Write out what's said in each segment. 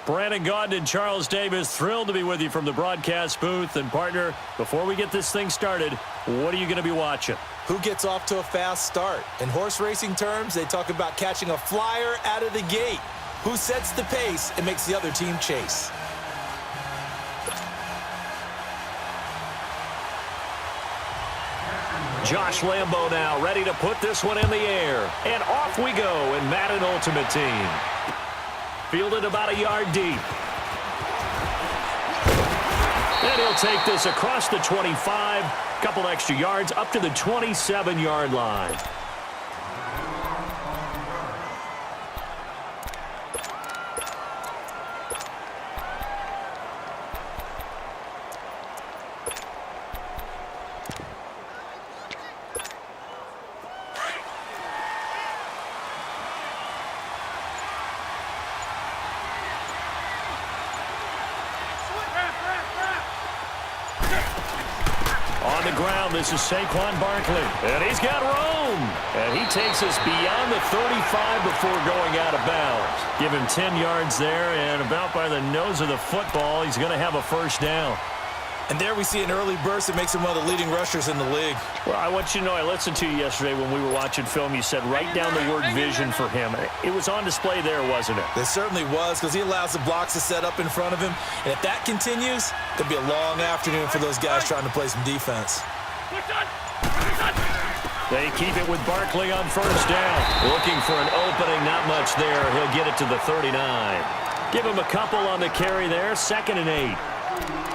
Brandon Gaudin and Charles Davis, thrilled to be with you from the broadcast booth. And, partner, before we get this thing started, what are you going to be watching? Who gets off to a fast start? In horse racing terms, they talk about catching a flyer out of the gate. Who sets the pace and makes the other team chase? Josh Lambo now ready to put this one in the air. And off we go in Madden Ultimate Team. Fielded about a yard deep. And he'll take this across the 25. Couple extra yards up to the 27-yard line. On the ground, this is Saquon Barkley. And he's got room. And he takes us beyond the 35 before going out of bounds. Give him 10 yards there, and about by the nose of the football, he's going to have a first down. And there we see an early burst that makes him one of the leading rushers in the league. Well, I want you to know, I listened to you yesterday when we were watching film. You said write down the word vision for him. It was on display there, wasn't it? It certainly was, because he allows the blocks to set up in front of him. And if that continues, it could be a long afternoon for those guys trying to play some defense. They keep it with Barkley on first down. Looking for an opening, not much there. He'll get it to the 39. Give him a couple on the carry there, 2nd and 8.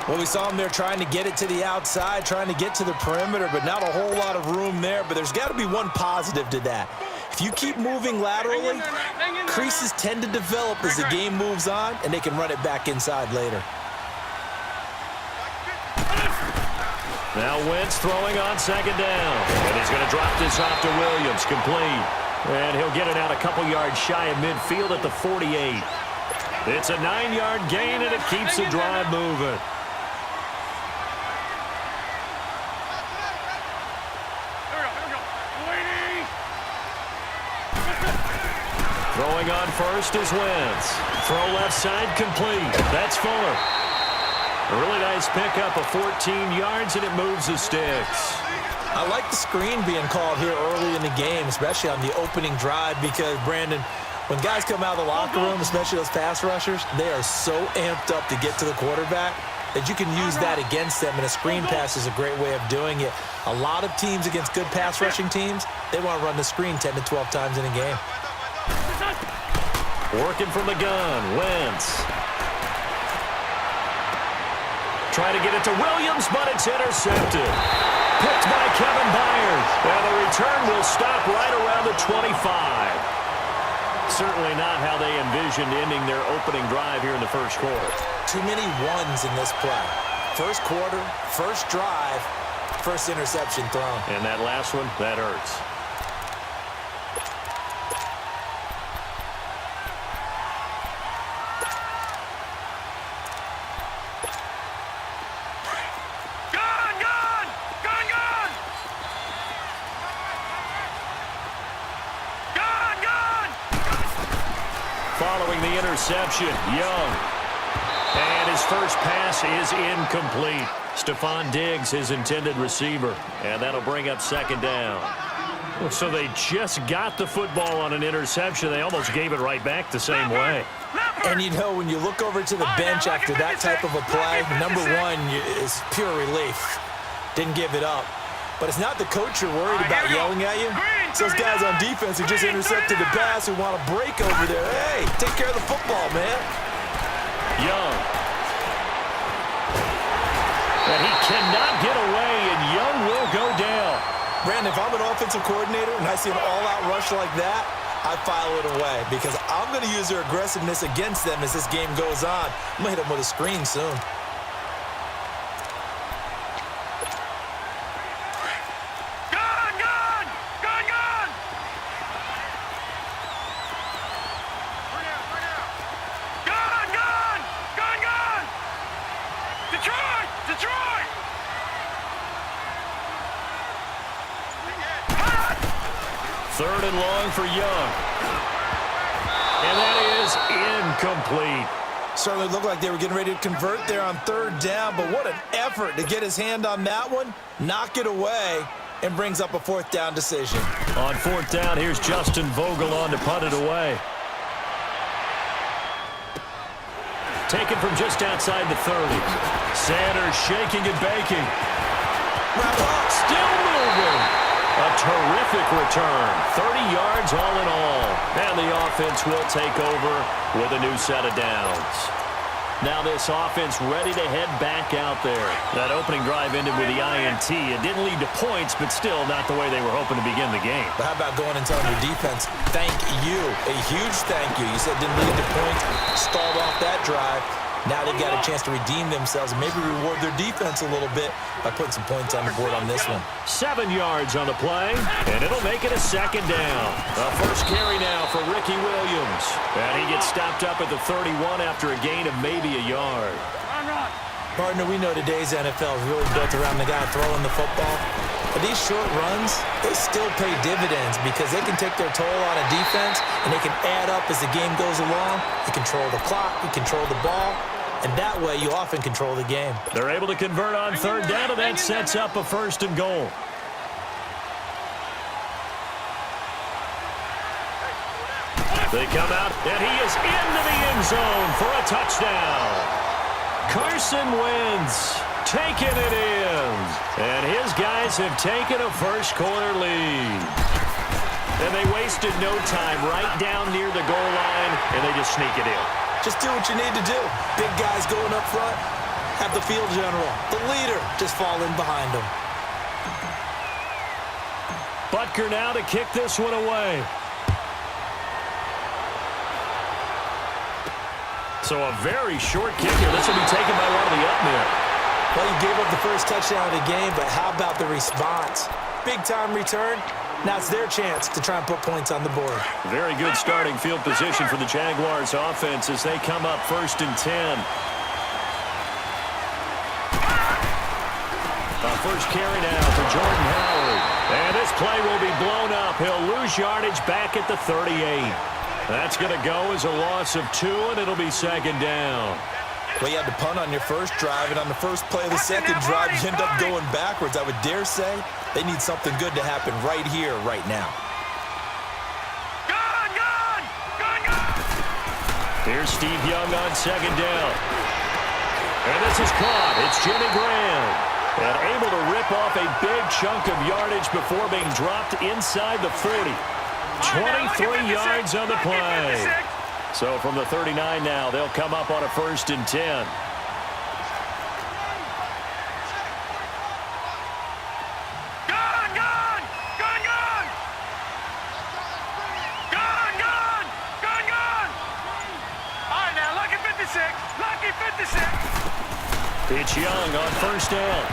Well, we saw him there trying to get it to the outside, trying to get to the perimeter, but not a whole lot of room there. But there's got to be one positive to that. If you keep moving laterally, creases tend to develop as the game moves on, and they can run it back inside later. Now Wentz throwing on 2nd down. And he's going to drop this off to Williams, complete. And he'll get it out a couple yards shy of midfield at the 48. It's a 9-yard gain, and it keeps the drive moving. Throwing on first is Wentz. Throw left side complete. That's Fuller. A really nice pickup of 14 yards, and it moves the sticks. I like the screen being called here early in the game, especially on the opening drive, because, Brandon, when guys come out of the locker room, especially those pass rushers, they are so amped up to get to the quarterback that you can use that against them, and a screen pass is a great way of doing it. A lot of teams against good pass rushing teams, they want to run the screen 10 to 12 times in a game. Working from the gun, Wentz. Trying to get it to Williams, but it's intercepted. Picked by Kevin Byard. And the return will stop right around the 25. Certainly not how they envisioned ending their opening drive here in the first quarter. Too many ones in this play. First quarter, first drive, first interception thrown. And that last one, that hurts. Following the interception, Young. And his first pass is incomplete. Stephon Diggs, his intended receiver. And that'll bring up 2nd down. So they just got the football on an interception. They almost gave it right back the same way. And, you know, when you look over to the bench after that type of a play, number one is pure relief. Didn't give it up. But it's not the coach you're worried about yelling at you. It's those guys on defense who just intercepted the pass who want to break over there. Hey, take care of the football, man. Young. And he cannot get away, and Young will go down. Brandon, if I'm an offensive coordinator and I see an all-out rush like that, I file it away because I'm going to use their aggressiveness against them as this game goes on. I'm going to hit them with a screen soon. Third and long for Young. And that is incomplete. Certainly looked like they were getting ready to convert there on third down, but what an effort to get his hand on that one, knock it away, and brings up a fourth down decision. On fourth down, here's Justin Vogel on to punt it away. Taken from just outside the 30. Sanders shaking and baking. Still moving. A terrific return. 30 yards all in all. And the offense will take over with a new set of downs. Now this offense ready to head back out there. That opening drive ended with the INT. It didn't lead to points, but still not the way they were hoping to begin the game. But how about going and telling your defense, thank you, a huge thank you. You said didn't lead to points, stalled off that drive. Now they've got a chance to redeem themselves and maybe reward their defense a little bit by putting some points on the board on this one. 7 yards on the play, and it'll make it a second down. The first carry now for Ricky Williams. And he gets stopped up at the 31 after a gain of maybe a yard. Partner, we know today's NFL is really built around the guy throwing the football. But these short runs, they still pay dividends because they can take their toll on a defense and they can add up as the game goes along. You control the clock, you control the ball, and that way you often control the game. They're able to convert on third down, and that sets up a first and goal. They come out, and he is into the end zone for a touchdown. Carson Wentz taking it in. And his guys have taken a first quarter lead. And they wasted no time right down near the goal line, and they just sneak it in. Just do what you need to do. Big guys going up front, have the field general, the leader, just fall in behind them. Butker now to kick this one away. So a very short kicker. This will be taken by one of the up men. Well, you gave up the first touchdown of the game, but how about the response? Big-time return. Now it's their chance to try and put points on the board. Very good starting field position for the Jaguars offense as they come up 1st and 10. First carry now for Jordan Howard. And this play will be blown up. He'll lose yardage back at the 38. That's going to go as a loss of 2, and it'll be second down. Well, you had to punt on your first drive, and on the first play of the second drive, you end up going backwards. I would dare say they need something good to happen right here, right now. Here's Steve Young on second down. And this is caught. It's Jimmy Graham. And able to rip off a big chunk of yardage before being dropped inside the 40. 23 yards on the play. So from the 39 now, they'll come up on a 1st and 10. It's Young on first down.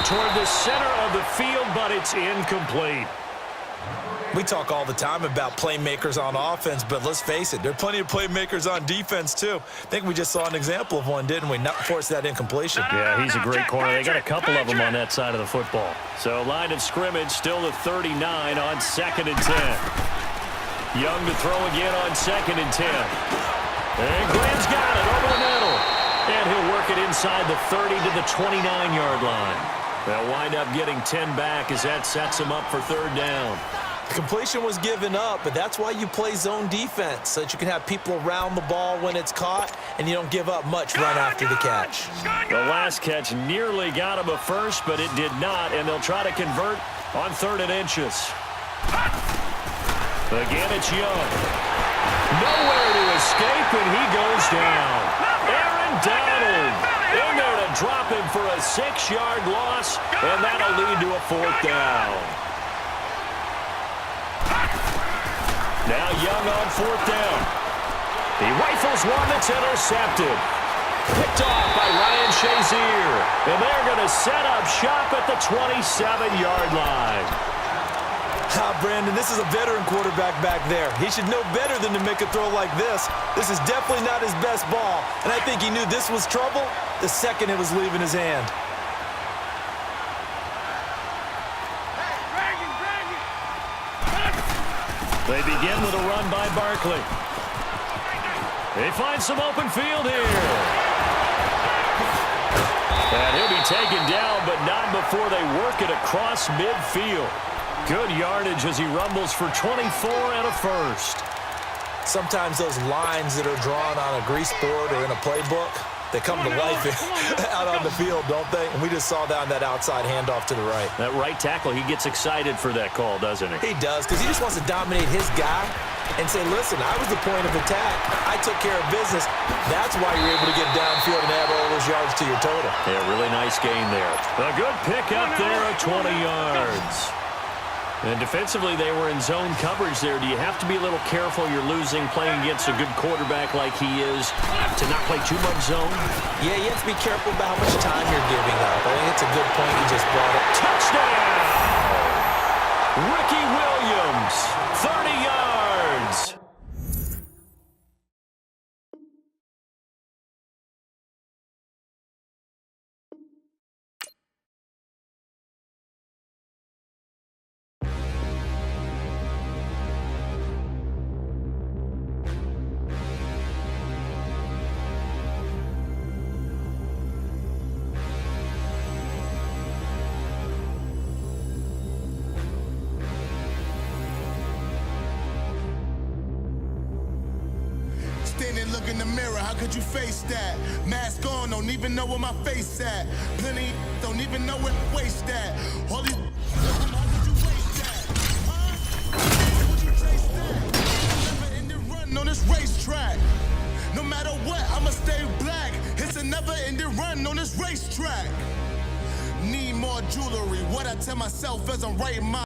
Toward the center of the field, but it's incomplete. We talk all the time about playmakers on offense, but let's face it, there are plenty of playmakers on defense, too. I think we just saw an example of one, didn't we? Not force that incompletion. Yeah, he's a great corner. They got a couple of them on that side of the football. So line of scrimmage still the 39 on 2nd and 10. Young to throw again on 2nd and 10. And Graham's got it over the middle. And he'll work it inside the 30 to the 29-yard line. They'll wind up getting 10 back as that sets them up for third down. The completion was given up, but that's why you play zone defense, so that you can have people around the ball when it's caught, and you don't give up much right after the catch. The last catch nearly got him a first, but it did not, and they'll try to convert on 3rd and inches. Again, it's Young. Nowhere to escape, and he goes down. Aaron Donald in there to drop him for a 6-yard loss, and that'll lead to a 4th down. Now Young on 4th down. He rifles one that's intercepted. Picked off by Ryan Shazier. And they're going to set up shop at the 27-yard line. Brandon, this is a veteran quarterback back there. He should know better than to make a throw like this. This is definitely not his best ball. And I think he knew this was trouble the second it was leaving his hand. They begin with a run by Barkley. They find some open field here. And he'll be taken down, but not before they work it across midfield. Good yardage as he rumbles for 24 and a first. Sometimes those lines that are drawn on a grease board or in a playbook, they come to life out on the field, don't they? And we just saw that on that outside handoff to the right. That right tackle, he gets excited for that call, doesn't he? He does, because he just wants to dominate his guy and say, listen, I was the point of attack. I took care of business. That's why you're able to get downfield and add all those yards to your total. Yeah, really nice gain there. A good pick up there of 20 yards. And defensively, they were in zone coverage there. Do you have to be a little careful? You're losing playing against a good quarterback like he is to not play too much zone? Yeah, you have to be careful about how much time you're giving up. I think it's a good point you just brought up. Touchdown! Ricky Williams, 30 yards. Standing, look in the mirror, how could you face that? Mask on, don't even know where my face at. Plenty, don't even know where to waste that. All these, how could you waste that? Huh? Would you chase that? Never ending run on this racetrack. No matter what, I'ma stay black. It's a never ending run on this racetrack. Need more jewelry, what I tell myself as I'm writing my